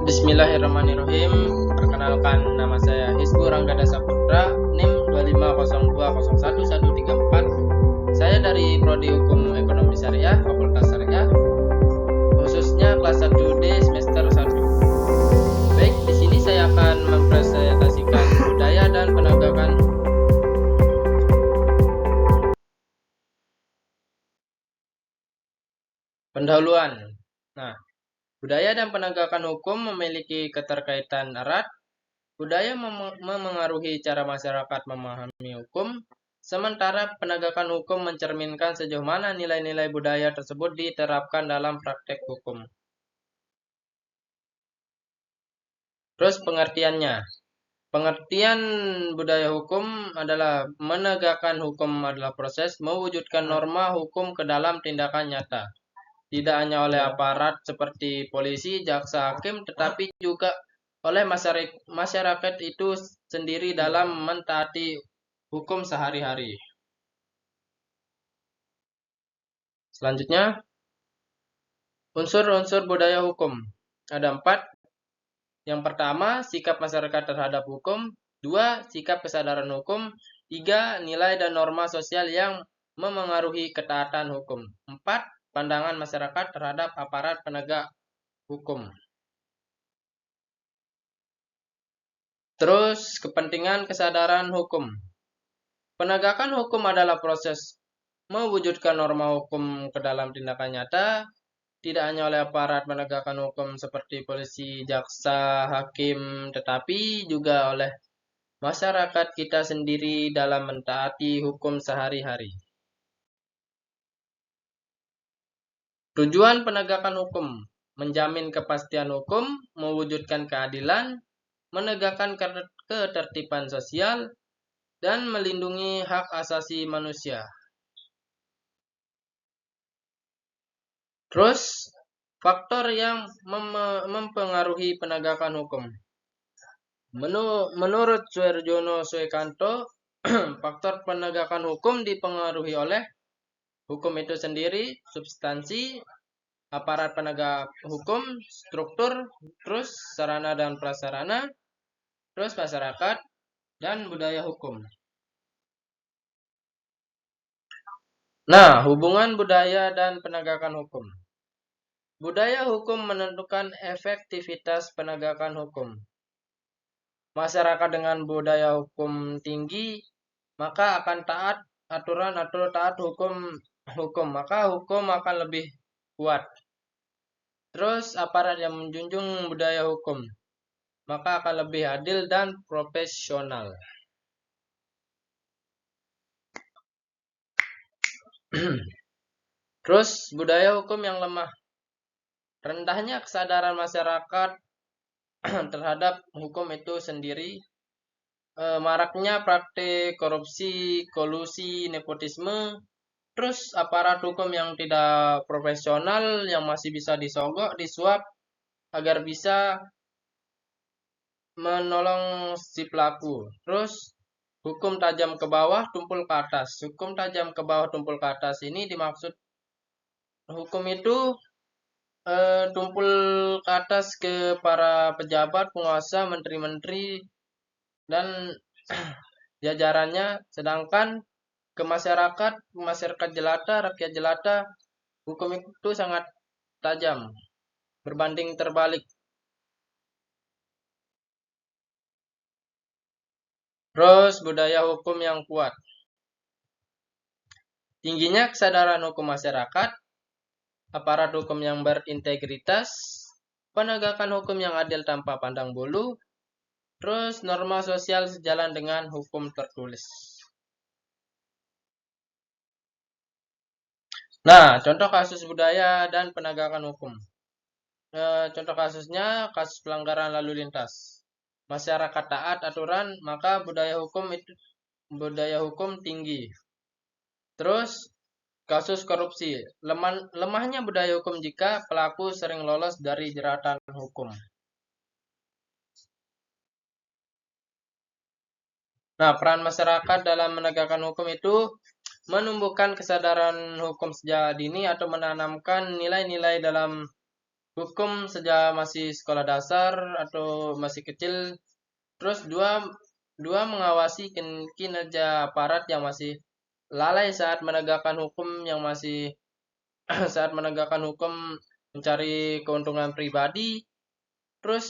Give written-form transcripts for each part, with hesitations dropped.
Bismillahirrahmanirrahim. Perkenalkan, nama saya Hizbur Ranggada Saputra, NIM 250201134. Saya dari Prodi Hukum Ekonomi Syariah, Fakultas Syariah, khususnya kelas 1D semester 1. Baik, di sini saya akan mempresentasikan budaya dan penegakan pendahuluan. Nah, budaya dan penegakan hukum memiliki keterkaitan erat. Budaya memengaruhi cara masyarakat memahami hukum, sementara penegakan hukum mencerminkan sejauh mana nilai-nilai budaya tersebut diterapkan dalam praktek hukum. Terus pengertiannya. Pengertian budaya hukum adalah menegakkan hukum adalah proses mewujudkan norma hukum ke dalam tindakan nyata. Tidak hanya oleh aparat seperti polisi, jaksa, hakim, tetapi juga oleh masyarakat itu sendiri dalam mentaati hukum sehari-hari. Selanjutnya, unsur-unsur budaya hukum. Ada 4. Yang pertama, sikap masyarakat terhadap hukum. 2. Sikap kesadaran hukum. 3. Nilai dan norma sosial yang memengaruhi ketaatan hukum. 4. Pandangan masyarakat terhadap aparat penegak hukum. Terus, kepentingan kesadaran hukum. Penegakan hukum adalah proses mewujudkan norma hukum ke dalam tindakan nyata, tidak hanya oleh aparat penegakan hukum seperti polisi, jaksa, hakim, tetapi juga oleh masyarakat kita sendiri dalam mentaati hukum sehari-hari. Tujuan penegakan hukum: menjamin kepastian hukum, mewujudkan keadilan, menegakkan ketertiban sosial, dan melindungi hak asasi manusia. Terus, faktor yang mempengaruhi penegakan hukum. Menurut Suerjono Suekanto, faktor penegakan hukum dipengaruhi oleh hukum itu sendiri, substansi, aparat penegak hukum, struktur, terus sarana dan prasarana, terus masyarakat, dan budaya hukum. Nah, hubungan budaya dan penegakan hukum. Budaya hukum menentukan efektivitas penegakan hukum. Masyarakat dengan budaya hukum tinggi, maka akan taat aturan atau taat hukum, maka hukum akan lebih kuat. Terus aparat yang menjunjung budaya hukum, maka akan lebih adil dan profesional. Terus budaya hukum yang lemah. Rendahnya kesadaran masyarakat terhadap hukum itu sendiri, maraknya praktik korupsi, kolusi, nepotisme, terus aparat hukum yang tidak profesional yang masih bisa disogok, disuap agar bisa menolong si pelaku. Terus hukum tajam ke bawah, tumpul ke atas. Hukum tajam ke bawah, tumpul ke atas ini dimaksud hukum itu tumpul ke atas ke para pejabat, penguasa, menteri-menteri, dan jajarannya, sedangkan ke masyarakat jelata, rakyat jelata, hukum itu sangat tajam, berbanding terbalik. Terus budaya hukum yang kuat. Tingginya kesadaran hukum masyarakat, aparat hukum yang berintegritas, penegakan hukum yang adil tanpa pandang bulu, terus norma sosial sejalan dengan hukum tertulis. Nah, contoh kasus budaya dan penegakan hukum. Contoh kasusnya, kasus pelanggaran lalu lintas. Masyarakat taat aturan, maka budaya hukum tinggi. Terus kasus korupsi. Lemahnya budaya hukum jika pelaku sering lolos dari jeratan hukum. Nah, peran masyarakat dalam menegakkan hukum itu menumbuhkan kesadaran hukum sejak dini atau menanamkan nilai-nilai dalam hukum sejak masih sekolah dasar atau masih kecil. Terus dua mengawasi kinerja aparat yang masih lalai saat menegakkan hukum yang masih saat menegakkan hukum mencari keuntungan pribadi. Terus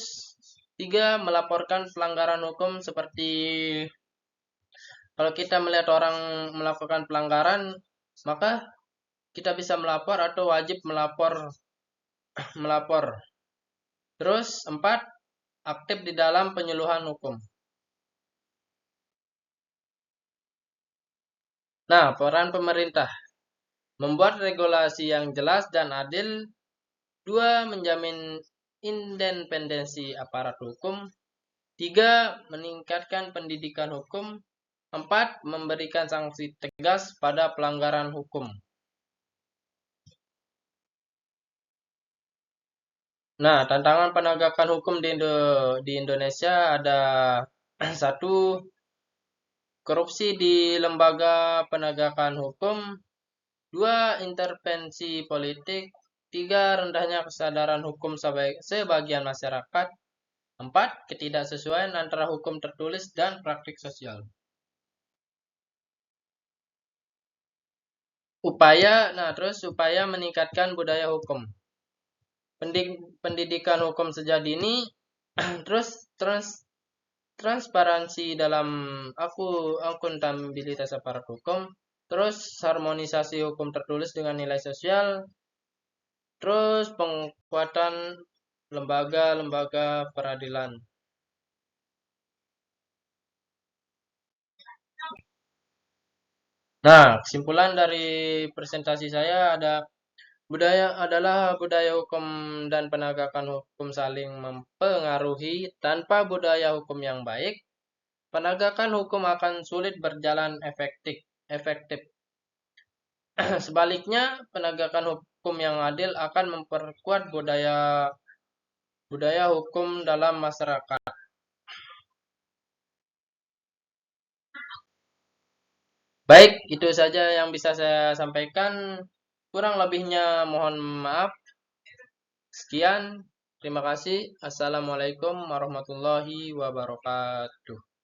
tiga, melaporkan pelanggaran hukum seperti kalau kita melihat orang melakukan pelanggaran, maka kita bisa melapor atau wajib melapor. Terus empat, aktif di dalam penyuluhan hukum. Nah, peran pemerintah membuat regulasi yang jelas dan adil. Dua, menjamin independensi aparat hukum. Tiga, meningkatkan pendidikan hukum. Empat, memberikan sanksi tegas pada pelanggaran hukum. Nah, tantangan penegakan hukum di Indonesia ada satu, korupsi di lembaga penegakan hukum. Dua, intervensi politik. Tiga, rendahnya kesadaran hukum sebagian masyarakat. Empat, ketidaksesuaian antara hukum tertulis dan praktik sosial. Upaya meningkatkan budaya hukum. Pendidikan hukum sejak dini, terus transparansi dalam akuntabilitas aparat hukum, terus harmonisasi hukum tertulis dengan nilai sosial, terus penguatan lembaga-lembaga peradilan. Nah, kesimpulan dari presentasi saya ada budaya hukum dan penegakan hukum saling mempengaruhi. Tanpa budaya hukum yang baik, penegakan hukum akan sulit berjalan efektif. Sebaliknya, penegakan hukum yang adil akan memperkuat budaya hukum dalam masyarakat. Baik, itu saja yang bisa saya sampaikan. Kurang lebihnya mohon maaf. Sekian, terima kasih. Assalamualaikum warahmatullahi wabarakatuh.